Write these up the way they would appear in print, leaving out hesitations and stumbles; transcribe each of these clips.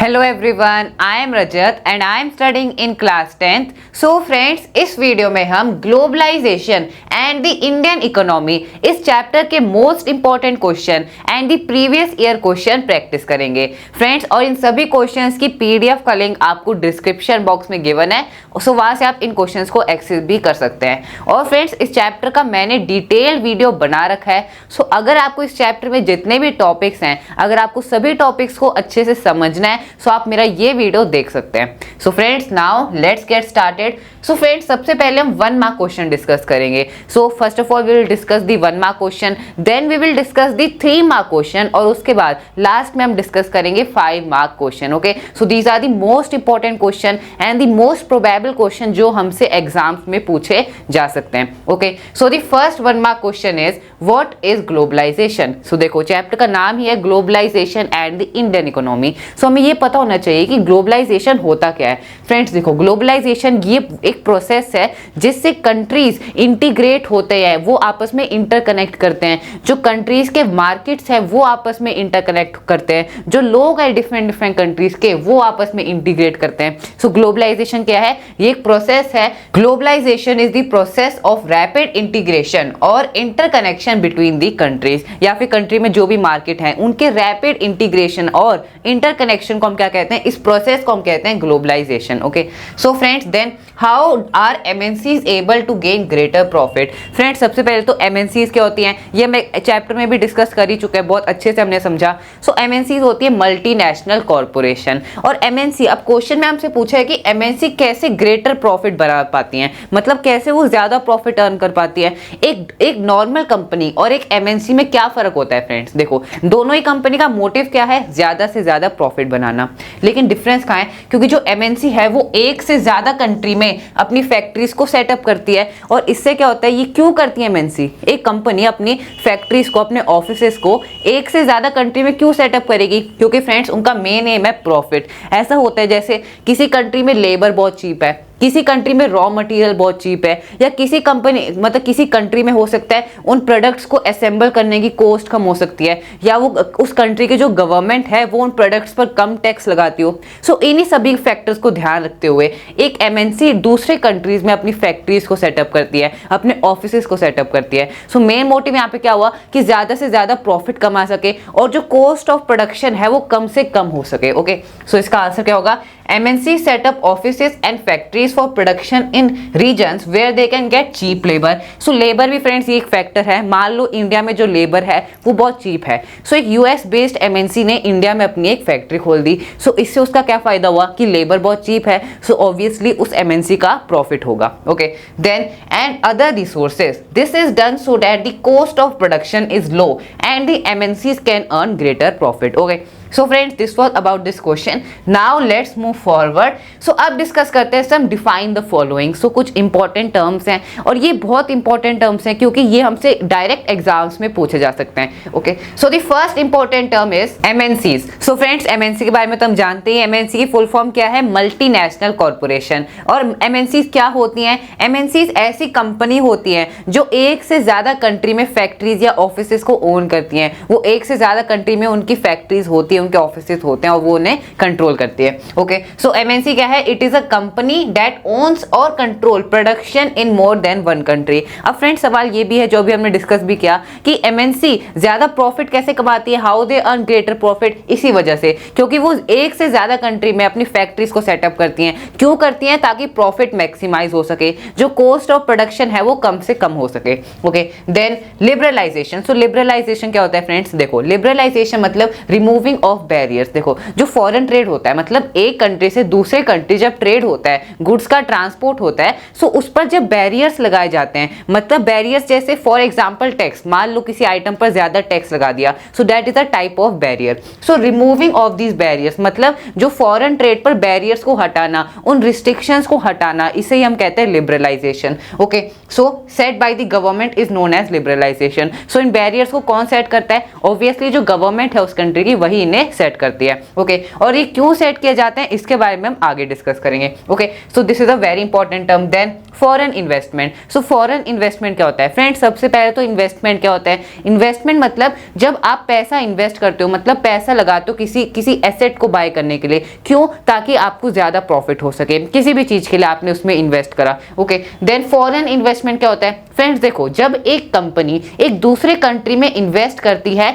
Hello everyone, I am Rajat and I am studying in class 10th. So friends, इस video में हम globalisation and the Indian economy इस chapter के most important question and the previous year question practice करेंगे friends. और इन सभी questions की पीडीएफ का लिंक आपको डिस्क्रिप्शन बॉक्स में गिवन है, सो वहां से आप इन क्वेश्चंस को एक्सेस भी कर सकते हैं। और फ्रेंड्स, इस चैप्टर का मैंने डिटेल वीडियो बना रखा है, सो अगर आपको इस चैप्टर में जितने भी टॉपिक्स हैं, अगर आपको सभी टॉपिक्स को अच्छे से समझना है सो आप मेरा ये वीडियो देख सकते हैं। So friends, now let's get started. So friends, सबसे पहले हम 1 मार्क क्वेश्चन डिस्कस करेंगे। So first of all we will discuss the 1 mark question, then we will discuss the 3 mark question और उसके बाद लास्ट में हम डिस्कस करेंगे 5 mark question. Okay, so these are the most important question and the most probable question जो हमसे exams में पूछे जा सकते हैं। Okay, so the first 1 mark question is what is globalisation. So देखो, चैप्टर का नाम ही है globalisation and the Indian economy. So हमें ये पता होना चाहिए कि ग्लोबलाइजेशन होता क्या है। फ्रेंड्स देखो, ग्लोबलाइजेशन ये एक प्रोसेस है जिससे कंट्रीज इंटीग्रेट होते हैं, वो आपस में इंटरकनेक्ट करते हैं। जो कंट्रीज के मार्केट्स है वो आपस में इंटरकनेक्ट करते हैं, जो लोग हैं डिफरेंट डिफरेंट कंट्रीज के वो आपस में इंटीग्रेट करते हैं। सो ग्लोबलाइजेशन क्या है? ये एक प्रोसेस है। Globalisation is the process of rapid integration और इंटरकनेक्शन बिटवीन दी कंट्रीज, या फिर कंट्री में जो भी मार्केट है उनके रैपिड इंटीग्रेशन और इंटरकनेक्शन को हम क्या कहते हैं? इस प्रोसेस को हम कहते हैं globalisation. Okay, so friends, then how are MNCs able to gain greater profit. Friends, सबसे पहले तो एमएनसीज क्या होती हैं ये मैं चैप्टर में भी डिस्कस कर ही चुका है, बहुत अच्छे से हमने समझा। सो एमएनसीज होती है मल्टीनेशनल कॉर्पोरेशन। और एमएनसी, अब क्वेश्चन में हमसे पूछा है कि एमएनसी कैसे ग्रेटर प्रॉफिट बना पाती हैं, मतलब कैसे वो ज्यादा प्रॉफिट अर्न कर पाती है। एक नॉर्मल कंपनी और एक एमएनसी में क्या फर्क होता है फ्रेंड्स? देखो, दोनों ही कंपनी का मोटिव क्या है? ज्यादा से ज्यादा प्रॉफिट बनाना। लेकिन डिफरेंस कहाँ है? क्योंकि जो एमएनसी है वो एक से ज्यादा कंट्री में अपनी फैक्ट्रीज को सेटअप करती है। और इससे क्या होता है, ये क्यों करती है एमएनसी? एक कंपनी अपनी फैक्ट्रीज को, अपने ऑफिसेस को एक से ज्यादा कंट्री में क्यों सेटअप करेगी? क्योंकि फ्रेंड्स, उनका मेन एम है प्रॉफिट। ऐसा होता है जैसे किसी कंट्री में लेबर बहुत चीप है, किसी कंट्री में रॉ मटेरियल बहुत चीप है, या किसी कंपनी मतलब किसी कंट्री में हो सकता है उन प्रोडक्ट्स को असेंबल करने की कॉस्ट कम हो सकती है, या वो उस कंट्री के जो गवर्नमेंट है वो उन प्रोडक्ट्स पर कम टैक्स लगाती हो। सो इन्हीं सभी फैक्टर्स को ध्यान रखते हुए एक एमएनसी दूसरे कंट्रीज में अपनी फैक्ट्रीज को सेटअप करती है, अपने ऑफिसेस को सेटअप करती है। सो मेन मोटिव यहाँ पे क्या हुआ कि ज्यादा से ज्यादा प्रॉफिट कमा सके और जो कॉस्ट ऑफ प्रोडक्शन है वो कम से कम हो सके। ओके, सो इसका आंसर क्या होगा? MNC set up offices and factories for production in regions where they can get cheap labor. So labor भी फ्रेंड्स ये एक फैक्टर है। मान लो इंडिया में जो लेबर है वो बहुत चीप है, सो एक यूएस बेस्ड MNC ने इंडिया में अपनी एक फैक्ट्री खोल दी। सो इससे उसका क्या फायदा हुआ कि लेबर बहुत चीप है, सो ऑब्वियसली उस MNC का प्रॉफिट होगा। Okay, then and other resources, this is done so that the cost of production is low and the MNCs can earn greater profit. Okay, so friends, this was about this question. Now let's move forward. So अब discuss करते हैं some define the following. So कुछ important terms हैं और ये बहुत important terms हैं क्योंकि ये हमसे डायरेक्ट एग्जाम्स में पूछे जा सकते हैं। Okay, so the first important term is MNCs. So friends, MNC के बारे में तो हम जानते हैं, एमएनसी की फुल फॉर्म क्या है? Multinational corporation. और एमएनसीज क्या होती हैं? एमएनसीज ऐसी कंपनी होती हैं जो एक से ज्यादा कंट्री में फैक्ट्रीज या ऑफिसेज को ओन करती हैं। वो एक से ज्यादा कंट्री में उनकी फैक्ट्रीज होती है, उनके ऑफिसेस होते हैं और वो उन्हें कंट्रोल करती है। ओके, सो एमएनसी क्या है? It is a company that owns or control production in more than one country. अब फ्रेंड्स, सवाल ये भी है जो भी हमने डिस्कस भी किया कि एमएनसी ज्यादा प्रॉफिट कैसे कमाती है? How they earn greater profit? इसी वजह से, क्योंकि वो एक से ज्यादा कंट्री में अपनी फैक्ट्रीज को सेटअप करती हैं। क्यों करती हैं? ताकि प्रॉफिट मैक्सिमाइज हो सके, जो कॉस्ट ऑफ प्रोडक्शन है वो कम से कम हो सके। Okay, then liberalisation. So liberalisation क्या होता है फ्रेंड्स? देखो, लिबरलाइजेशन मतलब रिमूविंग ऑफ बैरियर्स। देखो, जो फॉरेन ट्रेड होता है, मतलब एक कंट्री से दूसरे कंट्री जब ट्रेड होता है, गुड्स का ट्रांसपोर्ट होता है, सो उस पर जब बैरियर्स लगाए जाते हैं, मतलब बैरियर्स जैसे फॉर एग्जांपल टैक्स, मान लो किसी आइटम पर ज्यादा टैक्स लगा दिया, सो that is a type of barrier. So removing of these barriers मतलब जो फॉरेन ट्रेड पर बैरियर्स को हटाना, उन रिस्ट्रिक्शंस को हटाना, इसे ही हम कहते हैं liberalisation. Okay, so set by the government is known as liberalisation. So इन बैरियर्स को कौन सेट करता है? ऑब्वियसली जो गवर्नमेंट है उस कंट्री की, वही इन्हें इन्हें सेट करती है। ओके, और ये क्यों सेट किए जाते हैं इसके बारे में हम आगे डिस्कस करेंगे। Okay, so this is a very important term. Then foreign investment. So foreign investment क्या होता है फ्रेंड्स? सबसे पहले तो इन्वेस्टमेंट क्या होता है? इन्वेस्टमेंट मतलब जब आप पैसा इन्वेस्ट करते हो, मतलब पैसा लगाते हो किसी एसेट को बाय करने के लिए। क्यों? ताकि आपको ज्यादा प्रॉफिट हो सके, किसी भी चीज के लिए आपने उसमें इन्वेस्ट करा। ओके, देन फॉरेन इन्वेस्टमेंट क्या होता है फ्रेंड्स? देखो, जब एक कंपनी एक दूसरे कंट्री में इन्वेस्ट करती है,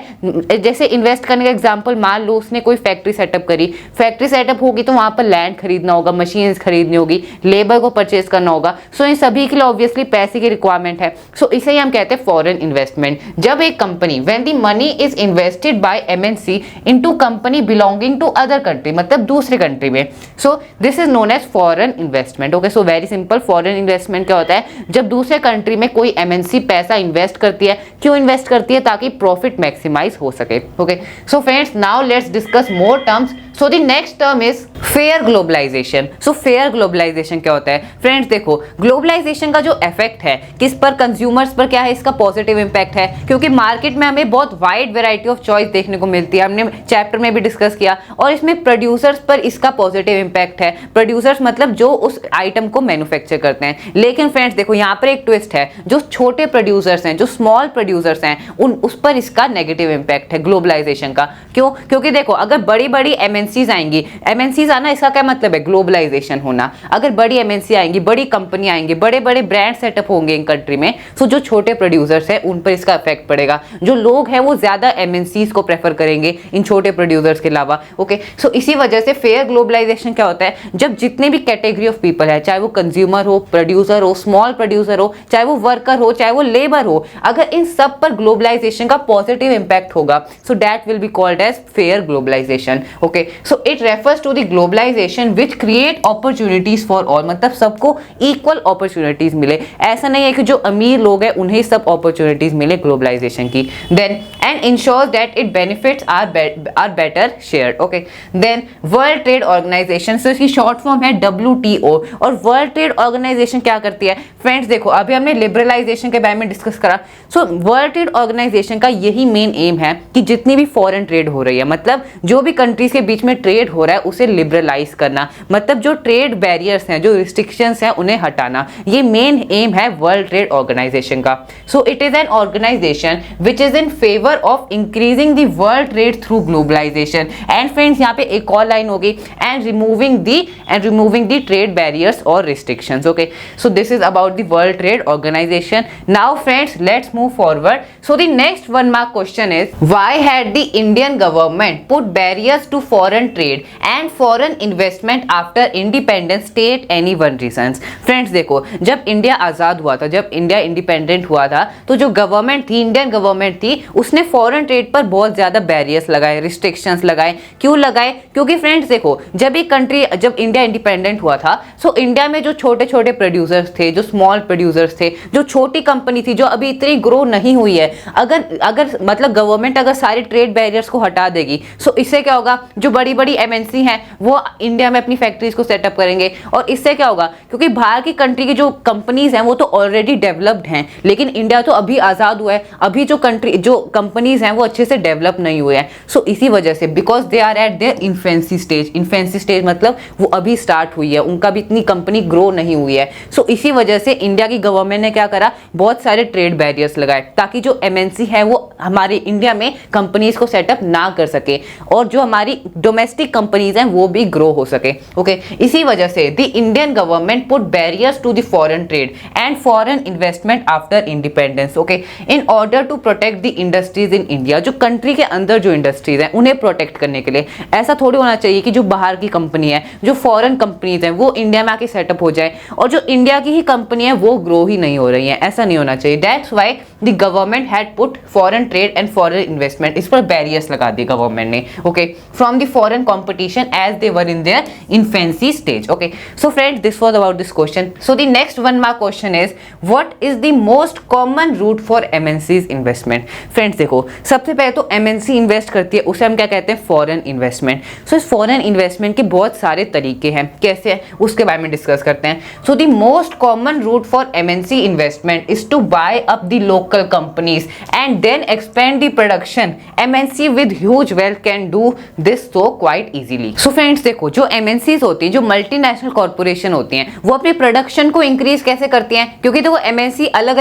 जैसे इन्वेस्ट करने का एग्जांपल मान लो उसने कोई फैक्ट्री सेटअप करी, फैक्ट्री सेटअप होगी तो वहां पर लैंड खरीदना होगा, मशीन्स खरीदनी होगी, लेबर को परचेज करना होगा। सो इन सभी के लिए ऑब्वियसली पैसे की रिक्वायरमेंट है। सो इसे ही हम कहते हैं फॉरेन इन्वेस्टमेंट। जब एक company when the money is invested by MNC into company belonging to other country, मतलब दूसरे कंट्री में, so this is known as foreign investment. Okay, so very simple, foreign investment क्या होता है? जब दूसरे कंट्री में कोई एमएनसी पैसा इन्वेस्ट करती है। क्यों इन्वेस्ट करती है? ताकि प्रॉफिट मैक्सिमाइज हो सके। Okay, so friends now let's discuss more terms. So the next term is fair globalisation. So fair globalisation क्या होता है फ्रेंड्स? देखो, ग्लोबलाइजेशन का जो इफेक्ट है किस पर? कंज्यूमर्स पर क्या है इसका? पॉजिटिव इंपैक्ट है, क्योंकि मार्केट में हमें बहुत वाइड वैरायटी ऑफ चॉइस देखने को मिलती है, हमने चैप्टर में भी डिस्कस किया। और इसमें प्रोड्यूसर्स पर इसका पॉजिटिव इंपैक्ट है। प्रोड्यूसर्स मतलब जो उस आइटम को मैन्युफैक्चर करते हैं। लेकिन फ्रेंड्स देखो, यहाँ पर एक ट्विस्ट है, जो छोटे प्रोड्यूसर्स हैं, जो स्मॉल प्रोड्यूसर्स हैं, उस पर इसका नेगेटिव इंपैक्ट है ग्लोबलाइजेशन का। क्यों? क्योंकि देखो, अगर बड़ी बड़ी एमएनसीज आएंगी, एमएनसीज आना इसका क्या मतलब है? ग्लोबलाइजेशन होना। अगर बड़ी एमएनसी आएंगी, बड़ी कंपनी आएंगी, बड़े बड़े ब्रांड सेटअप होंगे इन कंट्री में, तो जो छोटे प्रोड्यूसर्स हैं उन पर इसका इफेक्ट पड़ेगा। जो लोग हैं वो ज्यादा एमएनसीज को प्रेफर करेंगे इन छोटे प्रोड्यूसर्स के अलावा। ओके, सो इसी वजह से फेयर ग्लोबलाइजेशन क्या होता है? जब जितने भी कैटेगरी ऑफ पीपल है, चाहे वो कंज्यूमर हो, प्रोड्यूसर हो, स्मॉल प्रोड्यूसर हो, चाहे वो वर्कर हो, चाहे वो लेबर हो, अगर इन सब पर ग्लोबलाइजेशन का पॉजिटिव इंपैक्ट होगा, so that will be called as fair globalisation. Okay, so it refers to the globalisation which create opportunities for all, मतलब सबको इक्वल अपॉर्चुनिटीज मिले। ऐसा नहीं है कि जो अमीर लोग हैं उन्हें सब अपॉर्चुनिटीज मिले ग्लोबलाइजेशन की। Then and ensures that it benefits are better shared. Okay, then World Trade Organisation, so इसकी शॉर्ट फॉर्म है WTO। और वर्ल्ड ट्रेड ऑर्गेनाइजेशन क्या करती है फ्रेंड्स? देखो, अभी हमने लिबरलाइजेशन के बारे में डिस्कस करा। सो वर्ल्ड ट्रेड ऑर्गेनाइजेशन का यही मेन एम है कि जितनी भी फॉरेन ट्रेड हो रही है, मतलब जो भी कंट्रीज के बीच में ट्रेड हो रहा है उसे लिबरलाइज करना, मतलब जो ट्रेड बैरियर्स हैं, जो रिस्ट्रिक्शंस हैं, उन्हें हटाना, ये मेन एम है वर्ल्ड ट्रेड ऑर्गेनाइजेशन का। So it is an organisation which is in favour of increasing the world trade through globalisation. And friends यहाँ पे एक और लाइन होगी, and removing the trade barriers और restrictions. Okay, so this is about the world Trade Organisation. Now friends let's move forward. So the next 1 mark question is, why had the Indian government put barriers to foreign trade and foreign investment after independence? State any one reasons. Friends देखो, जब India आजाद हुआ था, जब India independent हुआ था, तो जो government थी, इंडियन गवर्नमेंट थी, उसने फॉरेन ट्रेड पर बहुत ज्यादा बैरियर्स लगाए, रिस्ट्रिक्शंस लगाए। क्यों लगाए? क्योंकि फ्रेंड्स देखो, जब इंडिया इंडिपेंडेंट हुआ था, सो इंडिया में जो छोटे छोटे प्रोड्यूसर्स थे, जो स्मॉल प्रोड्यूसर्स थे, जो छोटी कंपनी थी, जो अभी इतनी ग्रो नहीं हुई है, अगर मतलब गवर्नमेंट अगर सारे ट्रेड बैरियर्स को हटा देगी, सो इससे क्या होगा? जो बड़ी बड़ी एमएनसी हैं वो इंडिया में अपनी फैक्ट्रीज को सेटअप करेंगे। और इससे क्या होगा? क्योंकि बाहर की कंट्री की जो कंपनीज हैं वो तो ऑलरेडी डेवलप्ड हैं, लेकिन इंडिया तो अभी आजाद हुआ है, अभी जो कंपनीज हैं वो अच्छे से डेवलप नहीं हुए हैं। सो इसी वजह से, because they are at their infancy stage, मतलब वो अभी स्टार्ट हुई है, उनका भी इतनी कंपनी ग्रो नहीं हुई है। सो इसी वजह से इंडिया की गवर्नमेंट ने क्या करा? बहुत सारे ट्रेड बैरियर्स लगाए, ताकि जो एमएनसी है वो हमारे इंडिया में कंपनीज को सेटअप ना कर सके, और जो हमारी डोमेस्टिक कंपनीज हैं वो भी ग्रो हो सके। ओके, इसी वजह से the Indian government put barriers to the foreign trade and foreign investment after independence. Okay, in order to protect the industries in India, जो कंट्री के अंदर जो इंडस्ट्रीज हैं उन्हें प्रोटेक्ट करने के लिए। ऐसा थोड़ी होना चाहिए कि जो बाहर की कंपनी है, जो फॉरेन कंपनीज हैं, वो इंडिया में आके सेटअप हो जाए, और जो इंडिया की ही कंपनी है वो ग्रो ही नहीं हो रही है। ऐसा नहीं होना चाहिए। That's why the government had put foreign trade and foreign investment, इस पर बैरियर्स लगा दिए गवर्नमेंट ने। Okay, from the foreign competition as they were in their infancy stage. Okay, so friends, this was about this question. So the next one mark question is, what is the most common route for MNCs investment? Friends देखो, सबसे पहले तो MNC invest करती है, उसे हम क्या कहते हैं, फॉरेन इन्वेस्टमेंट. सो इस फॉरेन इन्वेस्टमेंट के बहुत सारे तरीके हैं, कैसे है उसके बारे में डिस्कस करते हैं. So the most common route for MNC investment is to buy up the local companies and then expand the production. MNC with huge wealth can do this so quite easily. So friends देखो, जो MNCs होती हैं, जो multinational corporation होती हैं, वो अपनी production को इंक्रीज कैसे करती हैं, क्योंकि देखो MNC अलग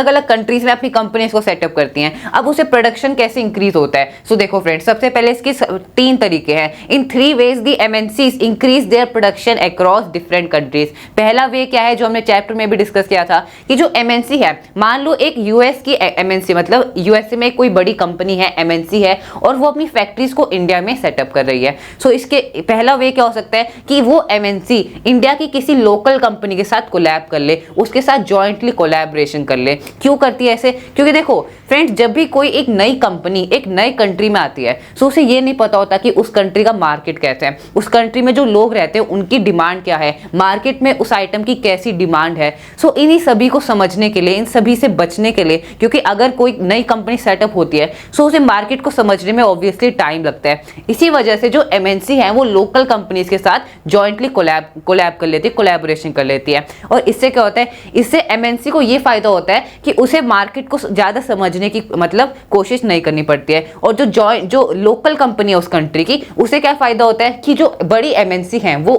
अलग कंट्रीज में अपनी कंपनीज को सेटअप करती हैं. अब उसे प्रोडक्शन कैसे इंक्रीज होता है. सो देखो फ्रेंड्स, सबसे पहले इसके 3 तरीके हैं. In 3 ways the MNCs increase their production across different countries. पहला वे क्या है, जो हमने चैप्टर में भी डिस्कस किया था, कि जो MNC है, मान लो एक यूएस की MNC, मतलब यूएसए में कोई बड़ी कंपनी है, MNC है, और वो अपनी फैक्ट्रीज को इंडिया में सेटअप कर रही है. सो इसके पहला वे क्या हो सकता है कि वो MNC इंडिया की किसी लोकल कंपनी के साथ कोलैब कर ले, उसके साथ जॉइंटली कोलैबोरेशन कर ले. क्यों करती है ऐसे, क्योंकि देखो फ्रेंड्स, जब भी कोई एक नई कंपनी एक नई कंट्री में आती है, सो उसे ये नहीं पता होता कि उस कंट्री का मार्केट कैसा है, उस कंट्री में जो लोग रहते हैं उनकी डिमांड क्या है, मार्केट में उस आइटम की कैसी डिमांड है. सो इन्हीं सभी को समझने के लिए, इन सभी से बचने के लिए, क्योंकि अगर कोई नई कंपनी सेटअप होती है, सो उसे मार्केट को समझने में ऑब्वियसली टाइम लगता है. इसी वजह से जो MNC है वो लोकल कंपनीज के साथ जॉइंटली कोलैब कर लेती है, कोलैबोरेशन कर लेती है. और इससे क्या होता है, इससे MNC को ये फायदा होता है कि उसे मार्केट को ज्यादा समझने की मतलब कोशिश नहीं करनी पड़ती है. और जो लोकल कंपनी है उस कंट्री की, उसे क्या फायदा होता है कि जो बड़ी MNC है वो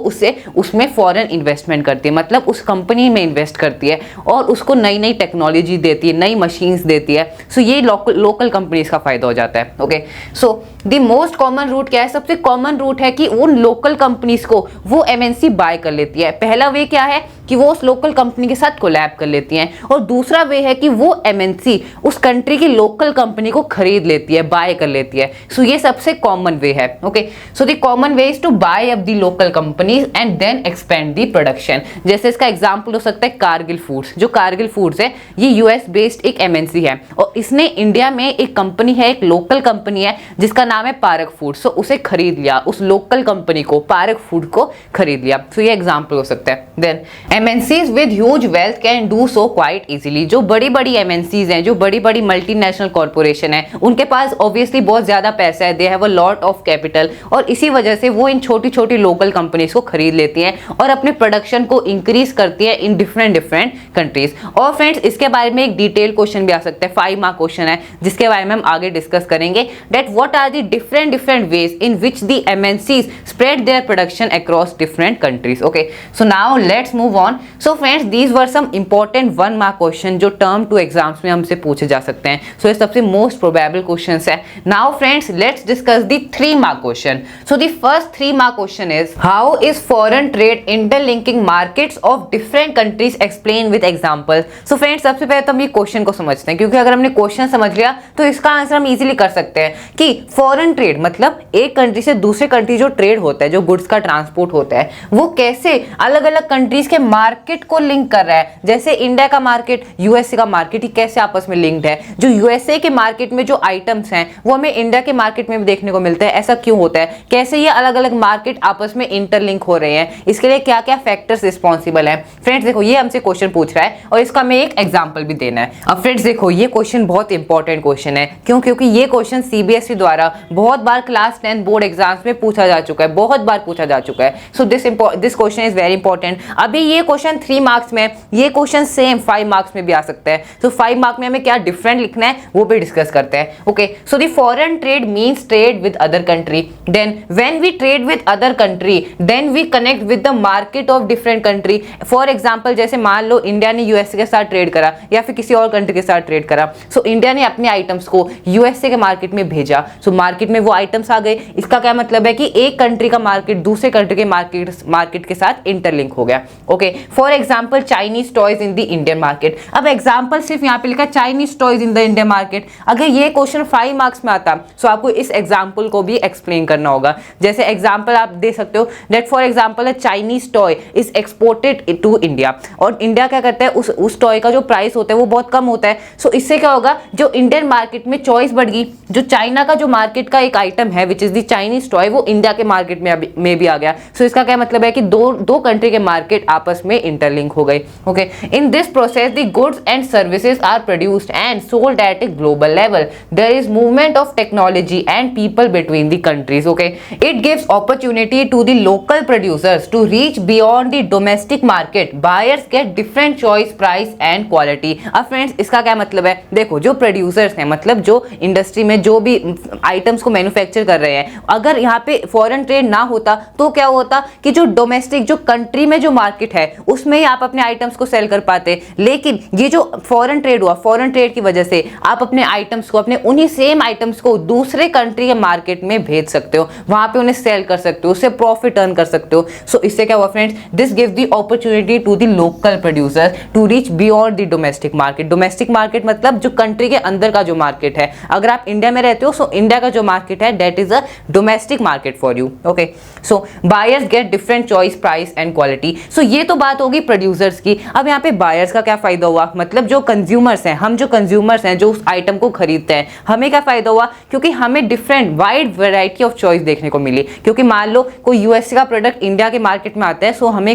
उसमें फॉरेन इन्वेस्टमेंट करती है, मतलब उस कंपनी में इन्वेस्ट करती है और उसको नई नई टेक्नोलॉजी देती है, नई मशीन्स देती है. सो ये लोकल कंपनीज का फायदा हो जाता है. Okay, so the most common route क्या है, सबसे कॉमन रूट है कि उन लोकल कंपनीज को वो MNC बाय कर लेती है. पहला वे क्या है कि वो उस लोकल कंपनी के साथ कोलैब कर लेती हैं, और दूसरा वे है कि वो MNC उस कंट्री की लोकल कंपनी को खरीद लेती है, बाय कर लेती है. सो ये सबसे कॉमन वे है. Okay, so the common way is to buy up the local companies and then expand the production. जैसे इसका एग्जांपल हो सकता है कारगिल फूड्स. जो कारगिल फूड्स है, ये US बेस्ड एक MNC है, और इसने इंडिया में एक कंपनी है, एक लोकल कंपनी है जिसका नाम है पारक फूड. सो उसे खरीद लिया, उस लोकल कंपनी को, पारक फूड को खरीद लिया. सो ये एग्जांपल हो सकता है. Then MNCs with huge wealth can do so quite easily. जो बड़ी बड़ी MNCs हैं, जो बड़ी बड़ी मल्टीनेशनल कॉर्पोरेशन है, उनके पास ऑब्वियसली बहुत ज्यादा पैसा है, they have a lot of capital, और इसी वजह से वो इन छोटी छोटी लोकल कंपनीज को खरीद लेती हैं और अपने प्रोडक्शन को इंक्रीज करती है इन डिफरेंट कंट्रीज. और फ्रेंड्स, इसके बारे में एक डिटेल क्वेश्चन भी आ सकता है, 5 मार्क क्वेश्चन है, जिसके बारे में हम आगे डिस्कस करेंगे. That what are the different ways in which the MNCs spread their production across different countries. Okay, so now let's move on. So friends, these were some important 1 mark question जो term 2 exams में हमसे पूछे जा सकते हैं. So ये सबसे most probable questions है. Now friends, let's discuss the 3 mark question. So the first 3 mark question is, how is foreign trade interlinking markets of different countries explained with examples. So friends, सबसे पहले तो हम ये question को समझते हैं, क्योंकि अगर हमने क्वेश्चन समझ लिया तो इसका आंसर हम इजीली कर सकते हैं कि फॉरेन ट्रेड मतलब एक कंट्री से दूसरे कंट्री जो ट्रेड होता है, जो गुड्स का ट्रांसपोर्ट होता है, वो कैसे अलग अलग कंट्रीज के मार्केट को लिंक कर रहा है. जैसे इंडिया का मार्केट यूएसए का मार्केट ही कैसे आपस में लिंक्ड है. जो यूएसए के मार्केट में जो आइटम्स हैं वो हमें इंडिया के मार्केट में भी देखने को मिलते हैं. ऐसा क्यों होता है, कैसे ये अलग अलग मार्केट आपस में इंटरलिंक हो रहे हैं, इसके लिए क्या क्या फैक्टर्स रिस्पॉन्सिबल है. फ्रेंड्स देखो, ये हमसे क्वेश्चन पूछ रहा है और इसका हमें एक एग्जाम्पल भी देना है. अब फ्रेंड्स देखो, ये क्वेश्चन बहुत इंपॉर्टेंट क्वेश्चन है. क्यों? क्योंकि ये क्वेश्चन सीबीएसई द्वारा बहुत बार क्लास 10 बोर्ड एग्जाम्स में पूछा जा चुका है, बहुत बार पूछा जा चुका है. So this question is very important. अभी ये क्वेश्चन 3 मार्क्स में, ये क्वेश्चन सेम 5 मार्क्स में भी आ सकता है. सो 5 मार्क में हमें क्या डिफरेंट लिखना है वो भी डिस्कस करते हैं. Okay, so the foreign trade means trade with other country. Then when we trade with other country, then we connect with the market of different country. For example, जैसे मान लो इंडिया ने USA के साथ trade करा या फिर किसी और कंट्री के साथ ट्रेड करा. सो इंडिया ने अपने आइटम्स को यूएसए के मार्केट में भेजा. सो मार्केट में वो आइटम्स आ गए. इसका क्या मतलब है कि एक कंट्री का मार्केट दूसरे कंट्री के मार्केट के साथ इंटरलिंक हो गया. Okay, for example Chinese toys in the Indian market. अब एग्जाम्पल सिर्फ यहाँ पे लिखा Chinese toys in the Indian market. अगर ये क्वेश्चन 5 मार्क्स में आता तो आपको इस एग्जाम्पल को भी एक्सप्लेन करना होगा। जैसे एग्जाम्पल आप दे सकते हो that for example Chinese toy is exported to India, और इंडिया क्या करता है उस टॉय का जो प्राइस होता है वो बहुत कम होता है। सो इससे क्या होगा, जो इंडियन मार्केट में चॉइस बढ़ गई, जो चाइना का जो मार्केट का एक आइटम है which is the Chinese toy वो इंडिया के मार्केट में भी आ गया। सो इसका क्या मतलब है कि दो कंट्री के मार्केट आपस में इंटरलिंक हो गए। Okay, in this process the goods and services are produced and sold at a global level. There is movement of technology and people between the countries. Okay, it gives opportunity to the local producers to reach beyond the domestic market. Buyers get different choice, price and quality. अब friends इसका क्या मतलब है, देखो जो producers हैं मतलब जो इंडस्ट्री में जो भी आइटम्स को मैन्युफैक्चर कर रहे हैं, अगर यहाँ पे फॉरेन ट्रेड ना होता तो क्या होता कि जो डोमेस्टिक जो कंट्री में जो मार्केट है उसमें ही आप अपने आइटम्स को सेल कर पाते। लेकिन ये जो फॉरेन ट्रेड हुआ, फॉरेन ट्रेड की वजह से आप अपने आइटम्स को, अपने उन्हीं सेम आइटम्स को दूसरे कंट्री के मार्केट में भेज सकते हो, वहां पे उन्हें सेल कर सकते हो, उससे प्रॉफिट अर्न कर सकते हो। सो इससे क्या हुआ friends, this gives the opportunity to the local producer to reach beyond the domestic market. Domestic market मतलब जो कंट्री के अंदर का जो मार्केट है। अगर आप इंडिया में रहते हो सो इंडिया का जो मार्केट है that is a domestic market for you. Okay, so buyers get different choice, price and quality. So ये तो बात होगी प्रोड्यूसर्स की। अब यहाँ पे बायर्स का क्या फायदा हुआ, मतलब जो कंज्यूमर्स हैं, हम जो कंज्यूमर्स हैं जो उस आइटम को खरीदते हैं, हमें क्या फायदा हुआ, क्योंकि हमें different wide variety of choice देखने को मिली। क्योंकि मान लो कोई यूएसए का प्रोडक्ट इंडिया के मार्केट में आता है, सो हमें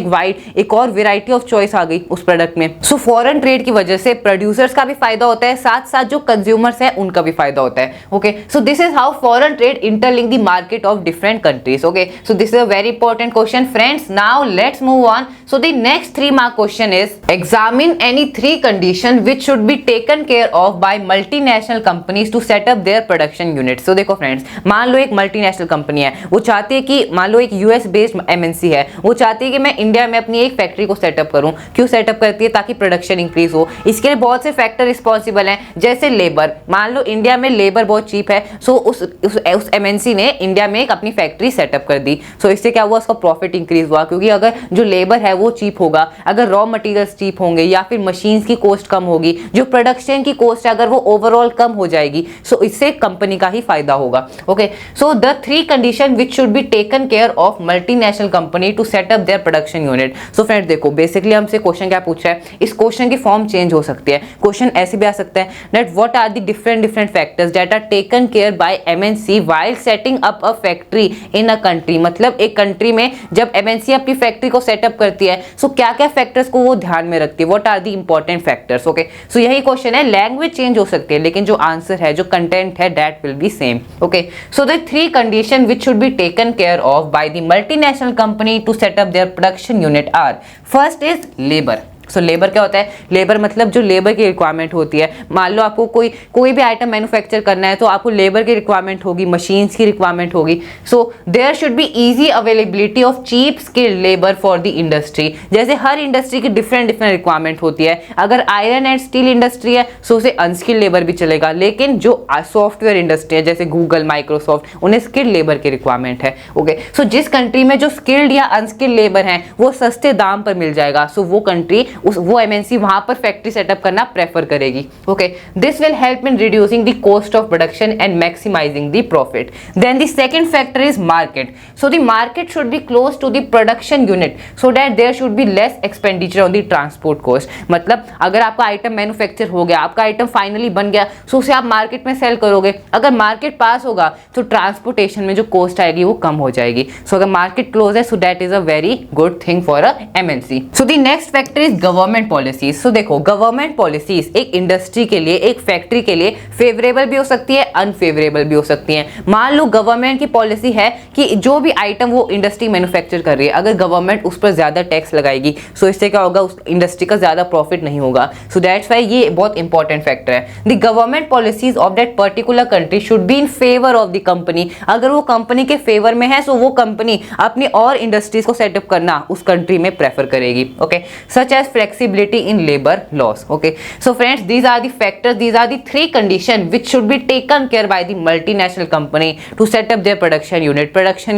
एक और वैरायटी ऑफ चॉइस आ गई उस प्रोडक्ट में। सो फॉरेन ट्रेड की वजह से प्रोड्यूसर्स का भी फायदा होता है, साथ साथ जो कंज्यूमर्स हैं उनका भी फायदा होता है। Okay, so this is how foreign trade interlink the market of different countries. Okay, so this is a very important question friends. Now let's move on. So the next 3 mark question is examine any 3 condition which should be taken care of by multinational companies to set up their production unit. So देखो friends, मान लो एक multinational company है, वो चाहती है कि मान लो एक यूएस बेस्ड एमएनसी है, वो चाहती है कि मैं इंडिया में अपनी एक फैक्ट्री को सेटअप करूं। क्यों सेटअप करती है, ताकि प्रोडक्शन इंक्रीज हो। इसके लिए बहुत से फैक्टर रिस्पॉन्सिबल हैं, जैसे लेबर। मान लो इंडिया में लेबर बहुत चीप है, सो उस एमएनसी ने इंडिया में एक अपनी फैक्ट्री सेटअप कर दी। सो इससे क्या हुआ, उसका प्रॉफिट इंक्रीज हुआ, क्योंकि अगर जो लेबर है वो चीप होगा, अगर रॉ मटेरियल्स चीप होंगे या फिर मशीन्स की कॉस्ट कम होगी, जो प्रोडक्शन की कॉस्ट है अगर वो ओवरऑल कम हो जाएगी, सो इससे कंपनी का ही फायदा होगा। Okay, so the 3 condition which should be taken care of multinational company to set up their production unit. So friends देखो, बेसिकली हमसे क्वेश्चन क्या पूछा है, इस क्वेश्चन की फॉर्म चेंज हो सकती है। क्वेश्चन ऐसे भी आ सकता है that what are the different factors that are taken care by MNC while setting up a factory in a country. मतलब एक कंट्री में जब एमएनसी अपनी फैक्ट्री को सेटअप करती है, सो क्या क्या फैक्टर्स को वो ध्यान में रखती है, what are the important factors. Okay, so यही क्वेश्चन है। लैंग्वेज चेंज हो सकती है लेकिन जो आंसर है, जो कंटेंट है, that will be same. Okay, so the 3 condition which should be taken care of by the multinational company to set up their production unit are, first is labour. So labour क्या होता है, labour मतलब जो labour की requirement होती है। मान लो आपको कोई भी आइटम मैन्युफैक्चर करना है तो आपको लेबर की रिक्वायरमेंट होगी, मशीन्स की रिक्वायरमेंट होगी। So there should be easy availability of cheap skilled labour for the industry. जैसे हर इंडस्ट्री की डिफरेंट रिक्वायरमेंट होती है। अगर आयरन एंड स्टील इंडस्ट्री है सो उसे अनस्किल्ड लेबर भी चलेगा, लेकिन जो सॉफ्टवेयर इंडस्ट्री है जैसे गूगल, माइक्रोसॉफ्ट, उन्हें स्किल्ड लेबर की रिक्वायरमेंट है। ओके, सो जिस कंट्री में जो स्किल्ड या अनस्किल्ड लेबर है वो सस्ते दाम पर मिल जाएगा, सो वो कंट्री वो एमएनसी वहां पर फैक्ट्री सेटअप करना प्रेफर करेगी। Okay, this will help in reducing the cost of production and maximising the profit. Then the second factor is market. So the market should be close to the production unit so that there should be less expenditure on the transport cost. मतलब अगर आपका item manufacture हो गया, आपका item finally बन गया, सो उसे आप मार्केट में सेल करोगे। अगर मार्केट पास होगा तो ट्रांसपोर्टेशन में जो कॉस्ट आएगी वो कम हो जाएगी। सो अगर मार्केट क्लोज है so that is a very good thing for a MNC. So the next factor is government policies. So देखो, गवर्नमेंट पॉलिसीज एक इंडस्ट्री के लिए, एक फैक्ट्री के लिए फेवरेबल भी हो सकती है, अनफेवरेबल भी हो सकती है। मान लो गवर्नमेंट की पॉलिसी है कि जो भी आइटम वो इंडस्ट्री मैन्युफैक्चर कर रही है, अगर गवर्नमेंट उस पर ज्यादा टैक्स लगाएगी सो इससे क्या होगा, उस इंडस्ट्री का ज्यादा प्रॉफिट नहीं होगा। सो दैट्स व्हाई ये बहुत इंपॉर्टेंट फैक्टर है। The government policies of that particular country should be in favour of the company. अगर वो कंपनी के फेवर में है सो वो कंपनी अपनी और इंडस्ट्रीज को सेटअप करना उस कंट्री में प्रेफर करेगी। Okay, such as flexibility in labour laws. Okay, so friends, these are the factors, these are the 3 conditions which should be taken care by the multinational company to set up their production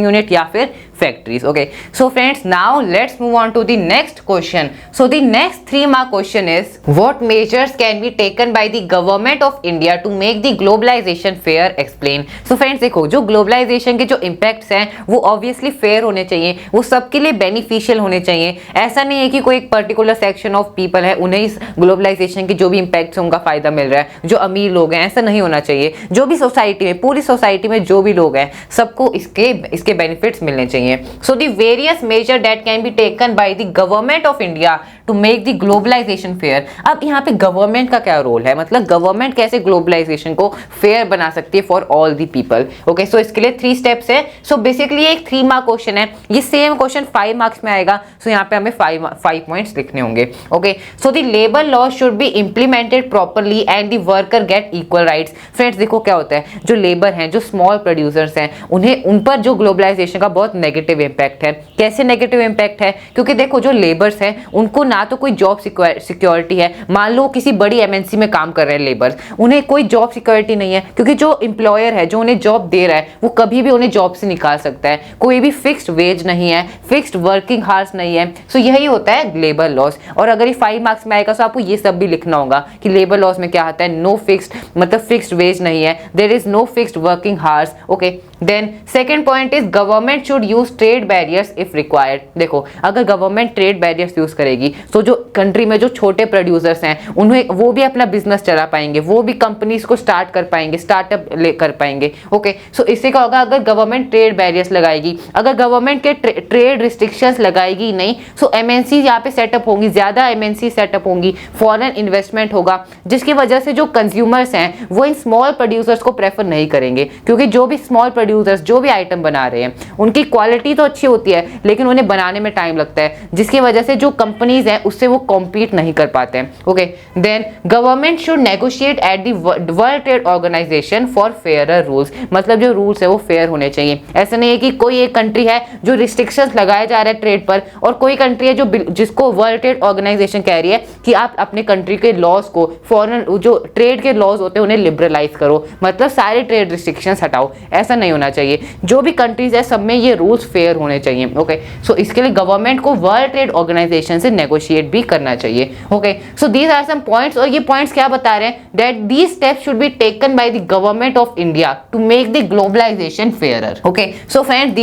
unit या फिर factories. Okay, so friends, now let's move on to the next question. So the next 3-mark question is, what measures can be taken by the government of India to make the globalization fair? Explain. So friends, देखो जो globalisation के जो impacts हैं वो obviously fair होने चाहिए, वो सबके लिए बेनिफिशियल होने चाहिए। ऐसा नहीं है कि कोई एक पर्टिकुलर सेक्शन ऑफ पीपल है उन्हें इस ग्लोबलाइजेशन के जो भी इम्पैक्ट्स हैं उनका फायदा मिल रहा है, जो अमीर लोग हैं, ऐसा नहीं होना चाहिए। जो भी सोसाइटी में, पूरी सोसाइटी में जो भी लोग हैं सबको इसके बेनिफिट्स मिलने चाहिए। So the various measure that can be taken by the government of India to make the globalisation fair. अब यहाँ पे गवर्नमेंट का क्या रोल है, मतलब गवर्नमेंट कैसे ग्लोबलाइजेशन को फेयर बना सकती है for all the people. Okay, so इसके लिए 3 स्टेप्स है। सो बेसिकली एक 3-mark क्वेश्चन है, ये सेम क्वेश्चन 5 मार्क्स में आएगा। सो यहाँ पे हमें 5 पॉइंट्स लिखने होंगे। Okay, so the labour law should be implemented properly and the worker get equal rights. Friends देखो क्या होता है, जो लेबर हैं, जो स्मॉल प्रोड्यूसर्स हैं, उन पर जो ग्लोबलाइजेशन का बहुत नेगेटिव इम्पैक्ट है। कैसे नेगेटिव इम्पैक्ट है, क्योंकि देखो जो लेबर्स हैं उनको ना तो कोई जॉब सिक्योरिटी है। मान लो किसी बड़ी एमएनसी में काम कर रहे हैं लेबर्स, उन्हें कोई जॉब सिक्योरिटी नहीं है, क्योंकि जो एम्प्लॉयर है जो उन्हें जॉब दे रहा है वो कभी भी उन्हें जॉब से निकाल सकता है। कोई भी फिक्स्ड वेज नहीं है, फिक्स्ड वर्किंग हार्स नहीं है। सो यही होता है लेबर लॉस। और अगर ये 5 मार्क्स में आएगा तो आपको ये सब भी लिखना होगा कि लेबर लॉस में क्या आता है, नो फिक्स्ड, मतलब फिक्स्ड वेज नहीं है, there is no fixed working hours. Okay, then second point is government should use trade barriers if required. देखो अगर गवर्नमेंट ट्रेड बैरियर्स यूज करेगी तो जो कंट्री में जो छोटे प्रोड्यूसर्स हैं उन्हें वो भी अपना बिजनेस चला पाएंगे, वो भी कंपनीज को स्टार्ट कर पाएंगे, स्टार्टअप कर पाएंगे। ओके, सो इससे क्या होगा, अगर गवर्नमेंट ट्रेड बैरियर्स लगाएगी, अगर गवर्नमेंट के ट्रेड रिस्ट्रिक्शंस लगाएगी नहीं, सो एमएनसी यहाँ पे सेटअप होंगी, ज्यादा एमएनसी सेटअप होंगी, फॉरेन इन्वेस्टमेंट होगा, जिसकी वजह से जो कंज्यूमर्स हैं वो इन स्मॉल प्रोड्यूसर्स को प्रेफर नहीं करेंगे, क्योंकि जो भी स्मॉल प्रोड्यूसर्स जो भी आइटम बना रहे हैं उनकी क्वालिटी तो अच्छी होती है लेकिन उन्हें बनाने में टाइम लगता है, जिसकी वजह से जो कंपनीज हैं उससे वो कॉम्पीट नहीं कर पाते हैं। Okay, then government should negotiate at the world Trade Organization for fairer rules. मतलब जो रूल्स है वो फेयर होने चाहिए। ऐसा नहीं है कि कोई एक कंट्री है जो रिस्ट्रिक्शंस लगाए जा रहा है ट्रेड पर, और कोई कंट्री है जो जिसको वर्ल्ड ट्रेड ऑर्गेनाइजेशन कह रही है कि आप अपने कंट्री के लॉज को, फॉरेन जो ट्रेड के लॉज होते हैं उन्हें लिबरलाइज करो, मतलब सारे ट्रेड रिस्ट्रिक्शंस हटाओ। ऐसा नहीं होना चाहिए। जो भी कंट्रीज है सब में ये रूल्स फेयर होने चाहिए। ओके, सो इसके लिए गवर्नमेंट को वर्ल्ड ट्रेड ऑर्गेनाइजेशन से नेगोशिएट भी करना चाहिए। Okay, so these are some points, और ये पॉइंट्स क्या बता रहे हैं, that these steps should be taken by the government of India to make the globalisation fairer. Okay, so friends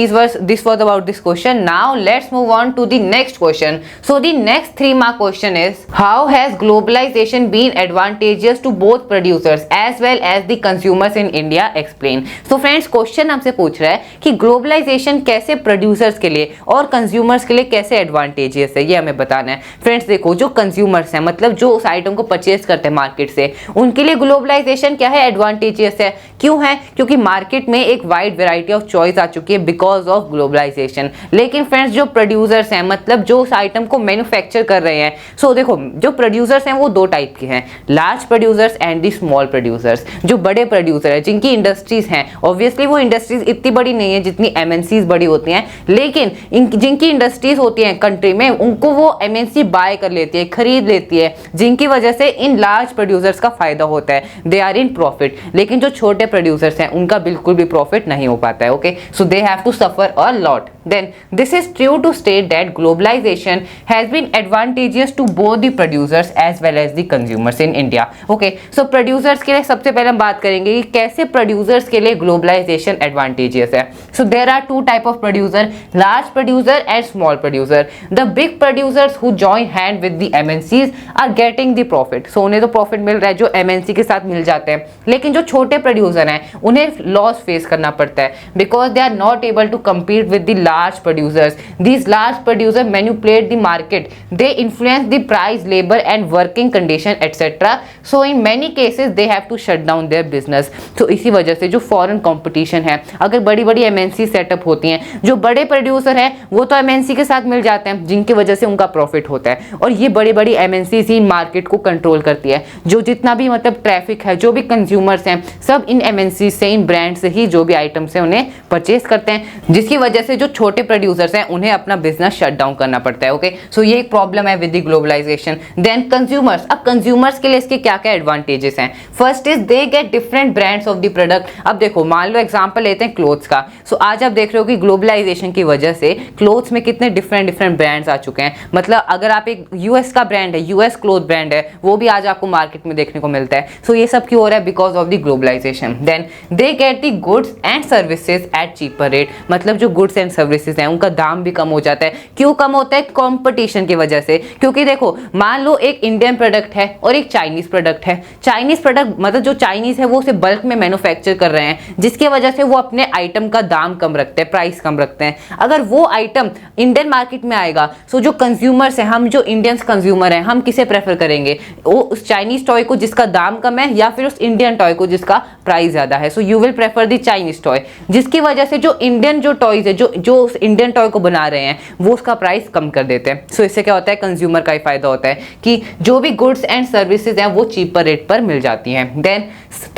this was about this question. Now let's move on to the next question. So the next 3-mark question is, how has globalisation been advantageous to both producers as well as the consumers in India? Explain. So friends question हमसे पूछ रहा है कि globalisation कैसे producers के लिए और consumers के लिए कैसे एडवांटेजियस है, ये हमें बताना है। फ्रेंड्स देखो जो कंज्यूमर्स हैं, मतलब जो उस आइटम को परचेज करते हैं मार्केट से, उनके लिए ग्लोबलाइजेशन क्या है, एडवांटेजियस है। क्यों है? क्योंकि मार्केट में एक वाइड वैरायटी ऑफ चॉइस आ चुकी है बिकॉज ऑफ ग्लोबलाइजेशन। लेकिन फ्रेंड्स जो प्रोड्यूसर्स हैं, मतलब जो उस आइटम को मैन्युफैक्चर कर रहे हैं, सो देखो जो प्रोड्यूसर्स हैं वो 2 टाइप के हैं, large producers and the small producers. जो बड़े प्रोड्यूसर है जिनकी इंडस्ट्रीज हैं, ऑब्वियसली वो इंडस्ट्रीज इतनी बड़ी नहीं है जितनी एमएनसीज बड़ी होती हैं, लेकिन जिनकी इंडस्ट्रीज होती हैं कंट्री में, उनको वो एमएनसी बाय कर लेती है, खरीद लेती है, जिनकी वजह से इन लार्ज प्रोड्यूसर्स का फायदा होता है, दे आर इन प्रॉफिट। लेकिन जो छोटे प्रोड्यूसर्स हैं उनका बिल्कुल भी प्रॉफिट नहीं हो पाता है। Okay, so they have to suffer a lot. Then this is true to state that globalisation has been advantageous to both the producers as well as the consumers in India. Okay, so producers के लिए सबसे पहले हम बात करेंगे कि कैसे producers के लिए ग्लोबलाइजेशन एडवांटेजियस है। So there are 2 type of producer, large producer and small producer. The big producers who join hand with the MNCs are getting the profit. So उन्हें तो प्रॉफिट मिल रहा है जो एमएनसी के साथ मिल जाते हैं, लेकिन जो छोटे प्रोड्यूसर हैं उन्हें लॉस फेस करना पड़ता है because they are not able to compete with the large producers. These large producers manipulate the market. They influence the price, labor and working condition etc. So in many cases they have to shut down their business. So इसी वजह से जो foreign competition है, अगर बड़ी बड़ी MNC setup होती हैं, जो बड़े प्रोड्यूसर हैं वो तो एमएनसी के साथ मिल जाते हैं जिनकी वजह से उनका प्रॉफिट होता है, और ये बड़ी बड़ी एमएनसी ही मार्केट को कंट्रोल करती है। जो जितना भी मतलब ट्रैफिक है, जो भी कंज्यूमर्स हैं, सब इन एमएनसी से, इन ब्रांड से ही जो भी आइटम्स है उन्हें परचेज करते हैं, जिसकी वजह से जो छोटे प्रोड्यूसर्स हैं उन्हें अपना बिजनेस शट डाउन करना पड़ता है। ओके, सो ये एक प्रॉब्लम है with the globalisation. Then consumers, अब कंज्यूमर्स के लिए इसके क्या क्या एडवांटेजेस हैं। First is they get different brands of the product. अब देखो, मान लो एग्जांपल लेते हैं क्लोथ्स का। सो आज आप देख रहे हो कि ग्लोबलाइजेशन की वजह से क्लोथ्स में कितने डिफरेंट ब्रांड्स आ चुके हैं। मतलब अगर आप एक यूएस का ब्रांड है, यूएस क्लोथ ब्रांड है, वो भी आज आपको मार्केट में देखने को मिलता है। सो ये सब क्यों हो रहा है? Because of the globalisation. Then they get the goods and services at cheaper rate. मतलब जो गुड्स एंड सर्विसेज हैं उनका दाम भी कम हो जाता है। क्यों कम होता है? कंपटीशन की वजह से। क्योंकि देखो, मान लो एक इंडियन प्रोडक्ट है और एक चाइनीज प्रोडक्ट है। चाइनीज प्रोडक्ट मतलब जो चाइनीज है वो उसे बल्क में मैन्युफैक्चर कर रहे हैं, जिसकी वजह से वो अपने आइटम का दाम कम रखते हैं, प्राइस कम रखते हैं। अगर वो आइटम इंडियन मार्केट में आएगा, सो जो कंज्यूमर्स हैं, हम जो इंडियंस कंज्यूमर हैं, हम किसे प्रेफर करेंगे? वो उस चाइनीज टॉय को जिसका दाम कम है, या फिर उस इंडियन टॉय को जिसका प्राइस ज्यादा है? So you will prefer the Chinese toy, जिसकी वजह से जो इंडियन जो टॉयज है, जो उस इंडियन टॉय को बना रहे हैं, वो उसका प्राइस कम कर देते हैं। सो इससे क्या होता है? कंज्यूमर का ही फायदा होता है कि जो भी गुड्स एंड सर्विसेज हैं वो चीपर रेट पर मिल जाती हैं। Then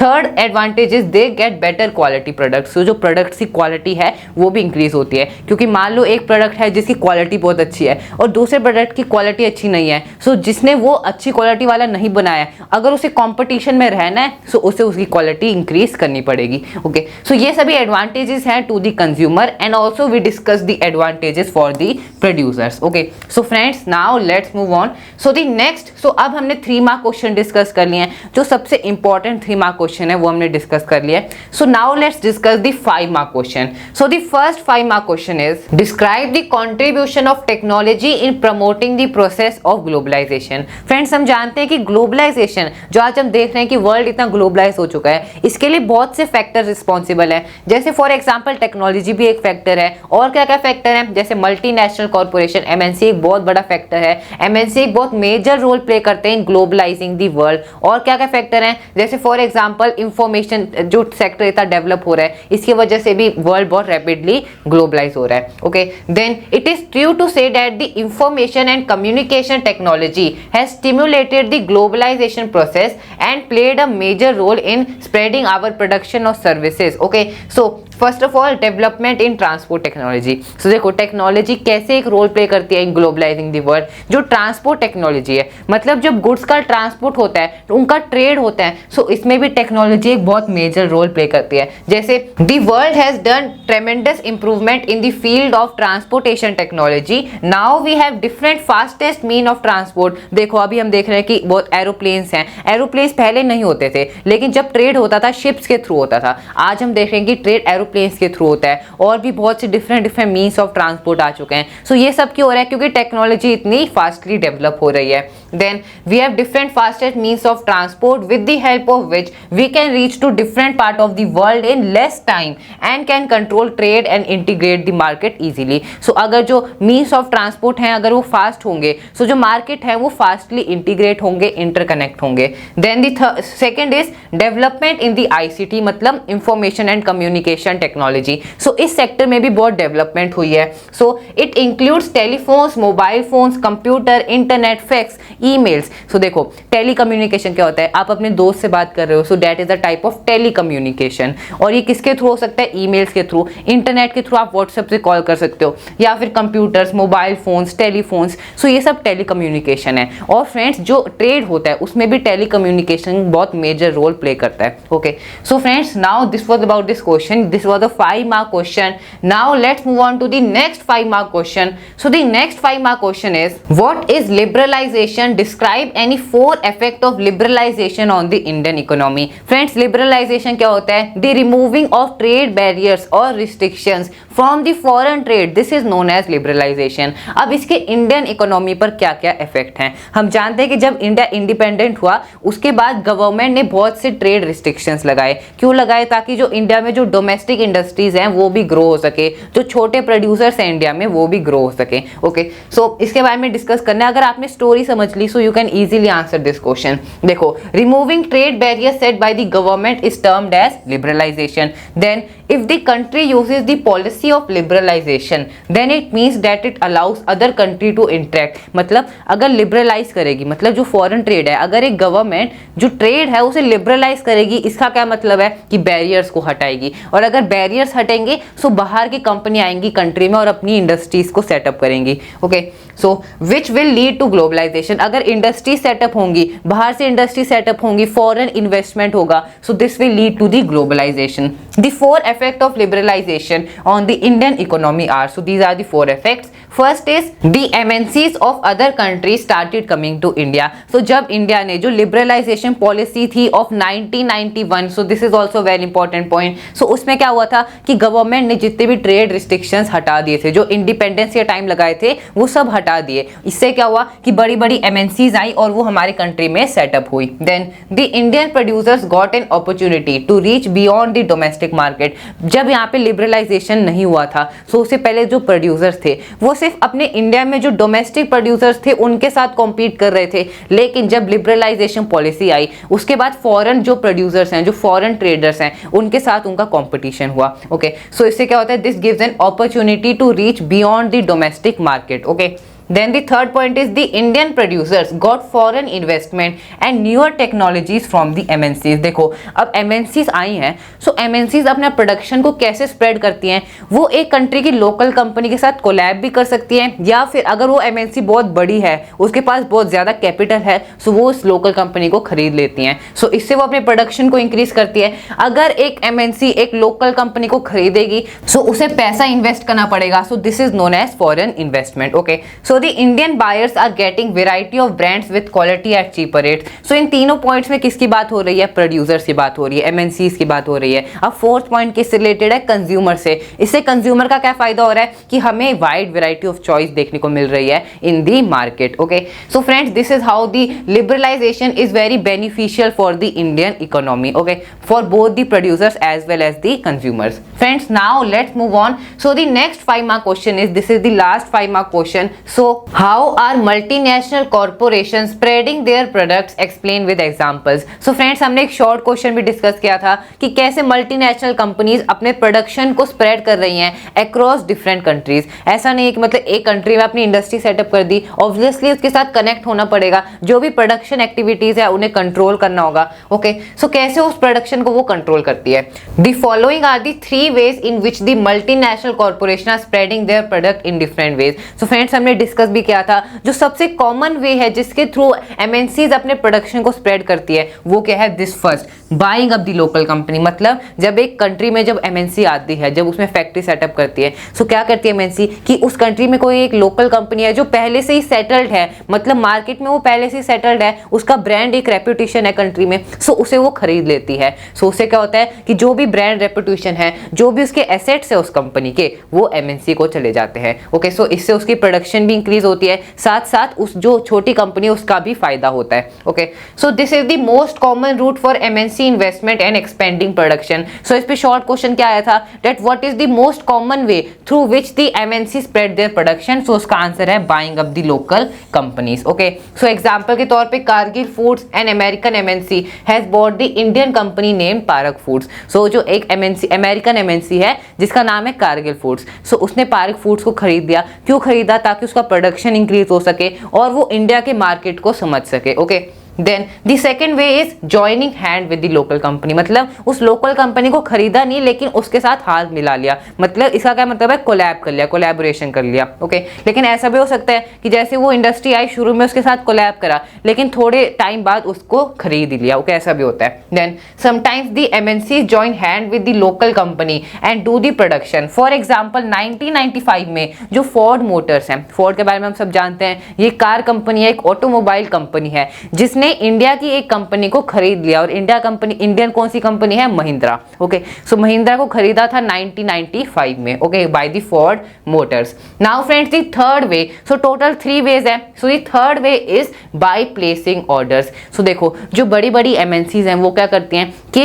third advantage is they get better quality products. जो प्रोडक्ट्स की क्वालिटी है वो भी इंक्रीज होती है, क्योंकि मान लो एक प्रोडक्ट है जिसकी क्वालिटी बहुत अच्छी है और दूसरे प्रोडक्ट की क्वालिटी अच्छी नहीं है। सो जिसने वो अच्छी क्वालिटी वाला नहीं बनाया, अगर उसे कंपटीशन में रहना है, सो उसे उसकी क्वालिटी इंक्रीज करनी पड़ेगी। ओके, सो ये सभी एडवांटेजेस हैं to the consumer, and also we discuss the advantages for the producers. Okay, so friends now let's move on. So the next, so अब हमने 3 मार्क क्वेश्चन डिस्कस कर लिए हैं। जो सबसे इंपॉर्टेंट 3 मार्क क्वेश्चन है वो हमने डिस्कस कर लिया है। So now let's discuss the 5 mark question. So the first 5 mark question is describe the contribution of technology in promoting the process of globalisation. Friends, हम जानते हैं कि ग्लोबलाइजेशन, जो आज हम देख रहे हैं कि वर्ल्ड इतना ग्लोबलाइज हो चुका है, इसके लिए बहुत से फैक्टर रिस्पॉन्सिबल है। जैसे फॉर एग्जाम्पल टेक्नोलॉजी भी एक फैक्टर है। और क्या क्या फैक्टर है? जैसे मल्टीनेशनल कॉर्पोरेशन, एमएनसी एक बहुत बड़ा फैक्टर है। एमएनसी एक बहुत मेजर रोल प्ले करते हैं इन ग्लोबलाइजिंग द वर्ल्ड। और क्या क्या फैक्टर हैं? जैसे फॉर एग्जाम्पल इंफॉर्मेशन, जो सेक्टर इतना डेवलप हो रहा है, इसकी वजह से भी वर्ल्ड बहुत रैपिडली ग्लोबलाइज हो रहा है। Okay, then it is true to say that the information and communication technology has stimulated the globalisation process and played a major role in spreading our production of services. Okay, so first of all development in transport technology. So देखो, technology कैसे एक role play करती है in globalising the world. जो transport technology है, मतलब जब goods का ट्रांसपोर्ट होता है तो उनका ट्रेड होता है, सो इसमें भी टेक्नोलॉजी एक बहुत मेजर रोल प्ले करती है। जैसे the world has done tremendous improvement in the field of transportation technology. Now we have different fastest mean of transport. देखो, अभी हम देख रहे हैं कि बहुत एरोप्लेन्स हैं। एरोप्लेन्स पहले नहीं होते थे, लेकिन जब ट्रेड होता था शिप्स के थ्रू होता था। आज हम देख रहे हैं कि ट्रेड एरोप्लेन्स के थ्रू होता है, और भी बहुत से डिफरेंट मीन्स ऑफ ट्रांसपोर्ट आ चुके हैं। सो ये सब क्यों हो रहा है? क्योंकि टेक्नोलॉजी इतनी फास्टली डेवलप हो रही है। Then we have different fastest means of transport with the help of which we can reach to different part of the world in less time and can control trade and integrate the market easily. So अगर जो means of transport हैं अगर वो fast होंगे, सो जो market है वो fastly integrate होंगे, इंटरकनेक्ट होंगे। Then the second is development in the ICT, मतलब information and communication technology. So इस सेक्टर में भी बहुत डेवलपमेंट हुई है। So it includes telephones, mobile phones, computer, internet, fax, emails. So देखो, टेली कम्युनिकेशन क्या होता है? आप अपने दोस्त से बात कर रहे हो, so that is a type of telecommunication. और ये किसके थ्रू हो सकता है? ईमेल्स के थ्रू, इंटरनेट के थ्रू आप व्हाट्सएप से कॉल कर सकते हो, या फिर computers, mobile phones, telephones. So ये सब टेली कम्युनिकेशन है। और फ्रेंड्स, जो ट्रेड होता है उसमें भी टेली कम्युनिकेशन बहुत मेजर रोल प्ले करता है। Okay, so friends now this was about this question. This was the 5 mark question. Now let's move on to the next 5 mark question. So the next 5 mark question is, what is liberalization? Describe any 4 effect of liberalization on the Indian economy. Friends, liberalization क्या होता है? The removing of trade barriers or restrictions from the foreign trade. This is known as liberalization. अब इसके Indian economy पर क्या क्या effect हैं? हम जानते हैं कि जब इंडिया इंडिपेंडेंट हुआ उसके बाद गवर्नमेंट ने बहुत से ट्रेड रिस्ट्रिक्शंस लगाए. क्यों लगाए? ताकि जो इंडिया में जो डोमेस्टिक इंडस्ट्रीज हैं वो भी ग्रो हो सके, जो छोटे प्रोड्यूसर्स हैं इंडिया में वो भी ग्रो हो सके. ओके, सो इसके बारे में डिस्कस करना है. अगर आपने स्टोरी समझ ली so you can easily answer this question. देखो, removing trade barrier set by the government is termed as liberalisation. Then if the country uses the policy of liberalisation then it means that it allows other country to interact. मतलब अगर liberalise करेगी, मतलब जो foreign trade है, अगर एक government जो trade है उसे लिबरलाइज करेगी, इसका क्या मतलब है कि बैरियर्स को हटाएगी, और अगर बैरियर्स हटेंगे तो बाहर की कंपनी आएंगी कंट्री में और अपनी इंडस्ट्रीज को सेटअप करेंगी। Okay, so which will lead to globalisation. अगर इंडस्ट्री सेटअप होंगी, बाहर से इंडस्ट्री सेटअप होंगी, फॉरेन इन्वेस्टमेंट होगा, so this will lead to the globalisation. The 4 effects of liberalization on the Indian economy are, so these are the 4 effects. First is the MNCs of other countries started coming to India. So जब India ने जो liberalisation policy थी of 1991, so this is also very important point. So उसमें क्या हुआ था कि government ने जितने भी ट्रेड रिस्ट्रिक्शंस हटा दिए थे, जो इंडिपेंडेंस के टाइम लगाए थे वो सब हटा दिए। इससे क्या हुआ कि बड़ी बड़ी MNCs आई और वो हमारे कंट्री में सेटअप हुई। Then the Indian producers got an opportunity to reach beyond the domestic market. जब यहाँ पे लिबरलाइजेशन नहीं हुआ था, सो उससे पहले जो प्रोड्यूसर्स थे वो सिर्फ अपने इंडिया में जो डोमेस्टिक प्रोड्यूसर्स थे उनके साथ कॉम्पीट कर रहे थे, लेकिन जब लिबरलाइजेशन पॉलिसी आई उसके बाद फॉरेन जो प्रोड्यूसर्स हैं, जो फॉरेन ट्रेडर्स हैं, उनके साथ उनका कॉम्पिटिशन हुआ। ओके, सो इससे क्या होता है, this gives an opportunity to reach beyond the domestic market. Okay, then the third point is the Indian producers got foreign investment and newer technologies from the MNCs। देखो अब MNCs आई हैं, so MNCs अपना production को कैसे spread करती हैं, वो एक कंट्री की लोकल कंपनी के साथ कोलैब भी कर सकती हैं, या फिर अगर वो MNC बहुत बड़ी है, उसके पास बहुत ज़्यादा कैपिटल है, सो वो उस लोकल कंपनी को खरीद लेती हैं। सो इससे वो अपने प्रोडक्शन को इंक्रीज करती है। अगर एक MNC एक लोकल कंपनी को खरीदेगी, सो उसे पैसा इन्वेस्ट करना पड़ेगा, so this is known as foreign investment. Okay, so the Indian buyers are getting variety of brands with quality at cheaper rates। so इन तीनों पॉइंट्स में किसकी बात हो रही है, प्रोड्यूसर्स की बात हो रही है, MNCs की बात हो रही है। अब फोर्थ पॉइंट किससे रिलेटेड है, कंज्यूमर से। इससे कंज्यूमर का क्या फायदा हो रहा है कि हमें वाइड वैरायटी ऑफ चॉइस देखने को मिल रही है in the market. Okay, so friends this is how the liberalisation is very beneficial for the Indian economy. Okay, for both the producers as well as the consumers. Friends now let's move on. So the next 5 mark question is, this is the last 5 mark question. So how are multinational corporations spreading their products, explain with examples। so friends हमने एक short question भी discuss किया था कि कैसे multinational companies अपने production को spread कर रही हैं अक्रॉस डिफरेंट कंट्रीज। ऐसा नहीं है कि मतलब एक कंट्री में अपनी इंडस्ट्री सेटअप कर दी, ऑब्वियसली उसके साथ कनेक्ट होना पड़ेगा, जो भी प्रोडक्शन एक्टिविटीज है उन्हें कंट्रोल करना होगा। ओके, सो कैसे उस प्रोडक्शन को वो कंट्रोल करती है। The following are the 3 ways in which the multinational corporation are spreading their product in different ways। so friends हमने डिस्कस भी किया था जो सबसे कॉमन वे है जिसके थ्रू MNCs अपने प्रोडक्शन को स्प्रेड करती है, वो क्या है, this first buying up the local company. मतलब जब एक कंट्री में जब MNC आती है, जब उसमें फैक्ट्री सेटअप करती है, सो क्या करती है MNC कि उस कंट्री में कोई एक लोकल कंपनी है जो पहले से ही सेटल्ड है, मतलब मार्केट में वो पहले से ही सेटल्ड है, उसका ब्रांड एक रेपुटेशन है कंट्री में, सो उसे वो खरीद लेती है। सो उससे क्या होता है कि जो भी ब्रांड रेपुटेशन है, जो भी उसके एसेट्स है उस कंपनी के, वो MNC को चले जाते हैं। ओके, सो इससे उसकी प्रोडक्शन भी इंक्रीज होती है, साथ साथ उस जो छोटी कंपनी है उसका भी फायदा होता है। Okay, so this is the most common route for MNC investment and expanding production. So इस पे शॉर्ट क्वेश्चन क्या आया था, that what is the most common way through which the MNC spread their production. So उसका answer है buying up the local companies. Okay, so example के तौर पे Cargill foods and American MNC has bought the Indian company name Parakh foods. So जो एक MNC American MNC है जिसका नाम है कारगिल फूड्स, सो उसने पारक फूड्स को खरीद लिया। क्यों खरीदा, ताकि उसका प्रोडक्शन इंक्रीज हो सके और वो इंडिया के मार्केट को समझ सके। Okay, then the second way is joining hand with the local company. मतलब उस लोकल कंपनी को खरीदा नहीं, लेकिन उसके साथ हाथ मिला लिया। मतलब इसका क्या मतलब है, कोलैब कर लिया, कोलैबोरेशन कर लिया। ओके, लेकिन ऐसा भी हो सकता है कि जैसे वो इंडस्ट्री आई, शुरू में उसके साथ कोलैब करा, लेकिन थोड़े टाइम बाद उसको खरीद लिया। ओके, ऐसा भी होता है। Then sometimes the MNCs join hand with the local company and do the production. For example 1995 में जो फोर्ड मोटर्स हैं, फोर्ड के बारे में हम सब जानते हैं, ये कार कंपनी है, एक ऑटोमोबाइल कंपनी है, जिसने इंडिया की एक कंपनी को खरीद लिया। और इंडियन कौन सी कंपनी है, महिंद्रा। ओके, सो महिंद्रा को खरीदा था 1995 में। Okay, by the Ford Motors. Now friends the third way, so total 3 ways है। So the third way is by placing orders. So देखो जो बड़ी बड़ी MNCs हैं वो क्या करती हैं कि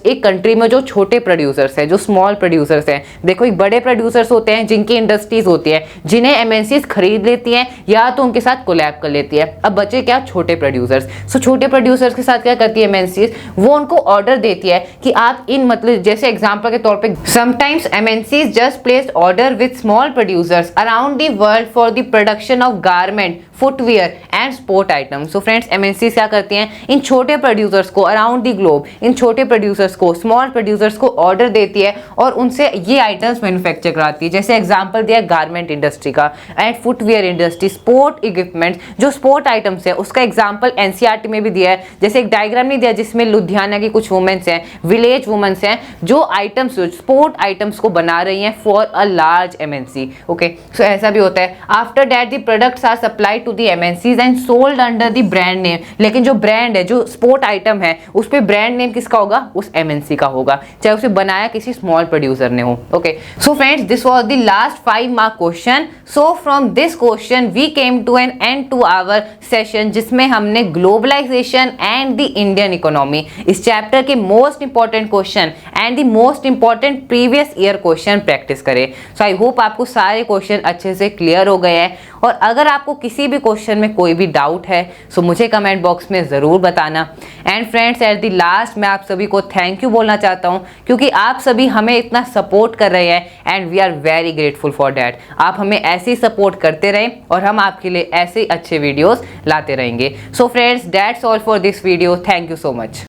एक कंट्री में जो छोटे प्रोड्यूसर्स हैं, जो स्मॉल प्रोड्यूसर्स हैं, देखो एक बड़े प्रोड्यूसर्स होते हैं जिनकी इंडस्ट्रीज होती है, जिन्हें MNCs खरीद लेती हैं या तो उनके साथ कोलैब कर लेती है। अब बचे क्या, छोटे प्रोड्यूसर्स। सो छोटे प्रोड्यूसर्स के साथ क्या करती है एमएनसीज, वो उनको ऑर्डर देती है कि आप इन मतलब जैसे एग्जांपल के तौर पे sometimes MNCs just placed order with small producers around the world for the production of garment, footwear and sport items. So friends MNC क्या करती हैं, इन छोटे प्रोड्यूसर्स को अराउंड द ग्लोब, इन छोटे प्रोड्यूसर्स को, स्मॉल प्रोड्यूसर्स को ऑर्डर देती है और उनसे ये आइटम्स मैन्युफैक्चर कराती है। जैसे एग्जांपल दिया गारमेंट इंडस्ट्री का and footwear industry, sport equipment, जो स्पोर्ट आइटम्स है उसका एग्जांपल एनसीईआरटी में भी दिया है। जैसे एक डायग्राम नहीं दिया जिसमें लुधियाना की कुछ वुमेन्स हैं, विलेज वुमेन्स हैं, जो आइटम्स स्पोर्ट आइटम्स को बना रही हैं for a large MNC. Okay, so ऐसा भी होता है। After that the products are supplied to the MNCs and sold under the brand name. लेकिन जो ब्रांड है, जो स्पोर्ट आइटम है, उस पे ब्रांड नेम किसका होगा, उस एमएनसी का होगा, चाहे उसे बनाया किसी स्मॉल प्रोड्यूसर ने हो। Okay, so friends this was the last 5 mark question. So from this question we came to an end to our session, जिसमें हमने globalisation and the Indian economy, इस चैप्टर के most important question and the most important previous year question practice करे। So I hope आपको सारे question अच्छे से clear हो गए हैं। और अगर आपको किसी भी क्वेश्चन में कोई भी डाउट है सो मुझे कमेंट बॉक्स में ज़रूर बताना। And friends at the last मैं आप सभी को थैंक यू बोलना चाहता हूँ, क्योंकि आप सभी हमें इतना सपोर्ट कर रहे हैं and we are very grateful for that. आप हमें ऐसे ही सपोर्ट करते रहें और हम आपके लिए ऐसे ही अच्छे वीडियोस लाते रहेंगे। So friends that's all for this video, thank you so much.